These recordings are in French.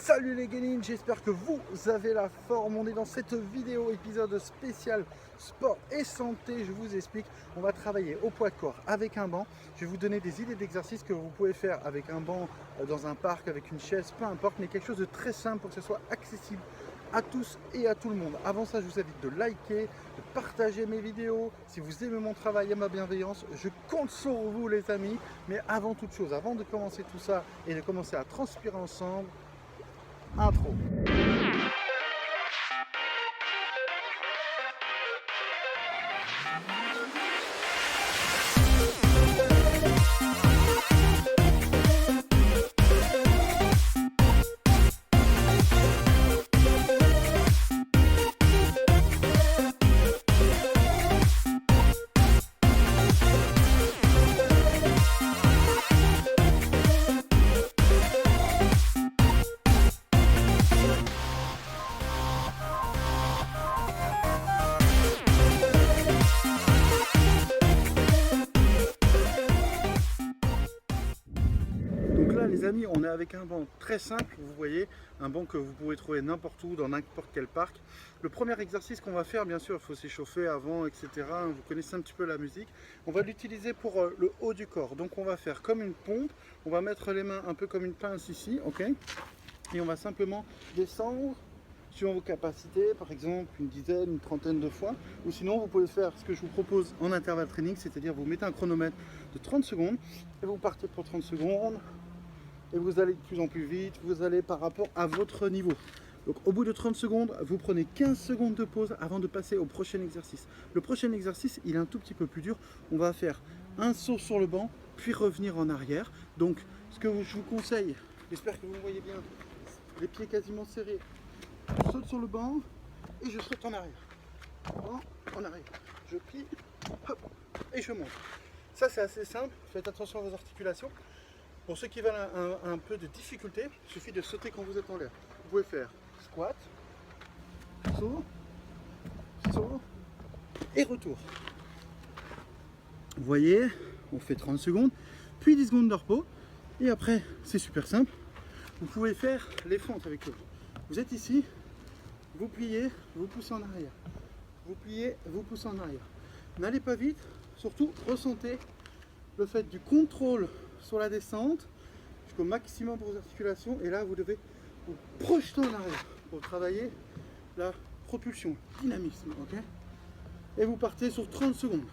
Salut les guenilles, j'espère que vous avez la forme. On est dans cette vidéo épisode spécial sport et santé. Je vous explique, on va travailler au poids de corps avec un banc. Je vais vous donner des idées d'exercices que vous pouvez faire avec un banc dans un parc, avec une chaise, peu importe, mais quelque chose de très simple pour que ce soit accessible à tous et à tout le monde. Avant ça, je vous invite de liker, de partager mes vidéos. Si vous aimez mon travail et ma bienveillance, je compte sur vous les amis. Mais avant toute chose, avant de commencer tout ça et de commencer à transpirer ensemble, intro. Donc là les amis, on est avec un banc très simple, vous voyez, un banc que vous pouvez trouver n'importe où, dans n'importe quel parc. Le premier exercice qu'on va faire, bien sûr, il faut s'échauffer avant, etc. Vous connaissez un petit peu la musique. On va l'utiliser pour le haut du corps. Donc on va faire comme une pompe, on va mettre les mains un peu comme une pince ici, ok? Et on va simplement descendre suivant vos capacités, par exemple une dizaine, une trentaine de fois. Ou sinon vous pouvez faire ce que je vous propose en intervalle training, c'est-à-dire vous mettez un chronomètre de 30 secondes et vous partez pour 30 secondes. Et vous allez de plus en plus vite, vous allez par rapport à votre niveau. Donc au bout de 30 secondes, vous prenez 15 secondes de pause avant de passer au prochain exercice. Le prochain exercice, il est un tout petit peu plus dur. On va faire un saut sur le banc, puis revenir en arrière. Donc ce que je vous conseille, j'espère que vous me voyez bien, les pieds quasiment serrés. Je saute sur le banc et je saute en arrière. En arrière. Je plie, hop, et je monte. Ça c'est assez simple, faites attention à vos articulations. Pour ceux qui veulent un peu de difficulté, il suffit de sauter quand vous êtes en l'air. Vous pouvez faire squat, saut, saut et retour. Vous voyez, on fait 30 secondes, puis 10 secondes de repos. Et après, c'est super simple. Vous pouvez faire les fentes avec eux. Vous êtes ici, vous pliez, vous poussez en arrière. Vous pliez, vous poussez en arrière. N'allez pas vite, surtout ressentez le fait du contrôle sur la descente jusqu'au maximum pour vos articulations, et là vous devez vous projeter en arrière pour travailler la propulsion, dynamisme, ok? Et vous partez sur 30 secondes.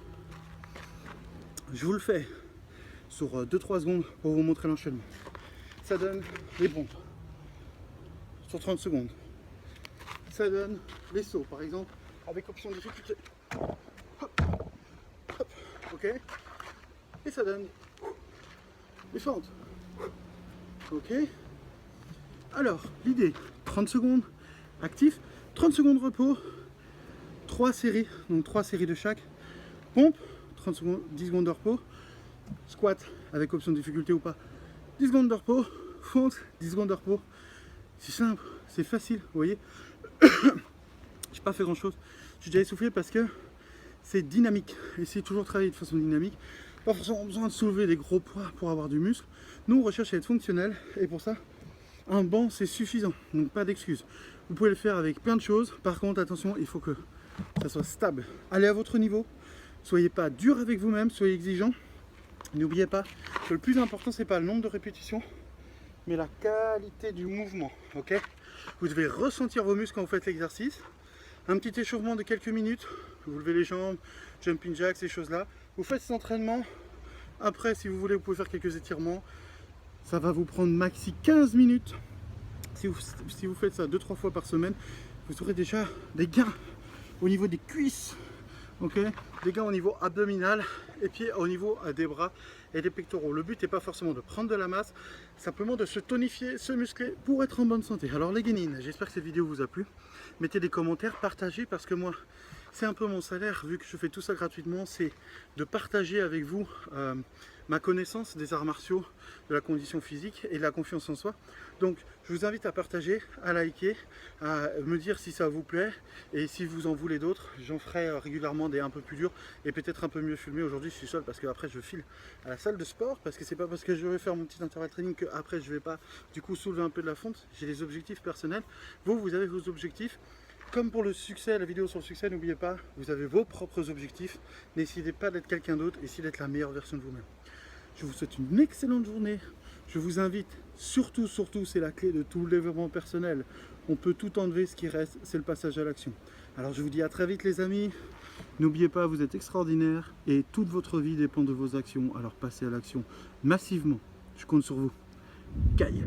Je vous le fais sur 2-3 secondes pour vous montrer l'enchaînement. Ça donne les pompes sur 30 secondes. Ça donne les sauts, par exemple, avec option de difficulté. Hop, hop, ok? Et ça donne les fentes. Ok. Alors, l'idée, 30 secondes actif, 30 secondes repos, 3 séries, donc 3 séries de chaque. Pompe, 30 secondes, 10 secondes de repos. Squat, avec option de difficulté ou pas, 10 secondes de repos. Fente, 10 secondes de repos. C'est simple, c'est facile, vous voyez. J'ai pas fait grand chose. J'ai déjà essoufflé parce que c'est dynamique. Essayez toujours de travailler de façon dynamique. Pas forcément besoin de soulever des gros poids pour avoir du muscle. Nous on recherche à être fonctionnel et pour ça un banc c'est suffisant, donc pas d'excuses. Vous pouvez le faire avec plein de choses. Par contre attention, il faut que ça soit stable. Allez à votre niveau, soyez pas dur avec vous-même, soyez exigeant. N'oubliez pas que le plus important c'est pas le nombre de répétitions mais la qualité du mouvement, ok? Vous devez ressentir vos muscles quand vous faites l'exercice. Un petit échauffement de quelques minutes, vous levez les jambes, jumping jacks, ces choses là. Vous faites cet entraînement, après si vous voulez vous pouvez faire quelques étirements. Ça va vous prendre maxi 15 minutes. Si vous faites ça 2-3 fois par semaine, vous aurez déjà des gains au niveau des cuisses, ok, des gains au niveau abdominal et puis au niveau des bras et des pectoraux. Le but n'est pas forcément de prendre de la masse, simplement de se tonifier, se muscler pour être en bonne santé. Alors les guenines, j'espère que cette vidéo vous a plu. Mettez des commentaires, partagez, parce que moi, c'est un peu mon salaire, vu que je fais tout ça gratuitement, c'est de partager avec vous ma connaissance des arts martiaux, de la condition physique et de la confiance en soi. Donc je vous invite à partager, à liker, à me dire si ça vous plaît et si vous en voulez d'autres. J'en ferai régulièrement des un peu plus durs et peut-être un peu mieux filmés. Aujourd'hui je suis seul parce que après je file à la salle de sport, parce que c'est pas parce que je vais faire mon petit intervalle training que après je vais pas du coup soulever un peu de la fonte. J'ai des objectifs personnels, vous avez vos objectifs. Comme pour le succès, la vidéo sur le succès, n'oubliez pas, vous avez vos propres objectifs. N'essayez pas d'être quelqu'un d'autre, essayez d'être la meilleure version de vous-même. Je vous souhaite une excellente journée. Je vous invite, surtout, c'est la clé de tout le développement personnel. On peut tout enlever, ce qui reste, c'est le passage à l'action. Alors je vous dis à très vite les amis. N'oubliez pas, vous êtes extraordinaires et toute votre vie dépend de vos actions. Alors passez à l'action massivement. Je compte sur vous. Caille.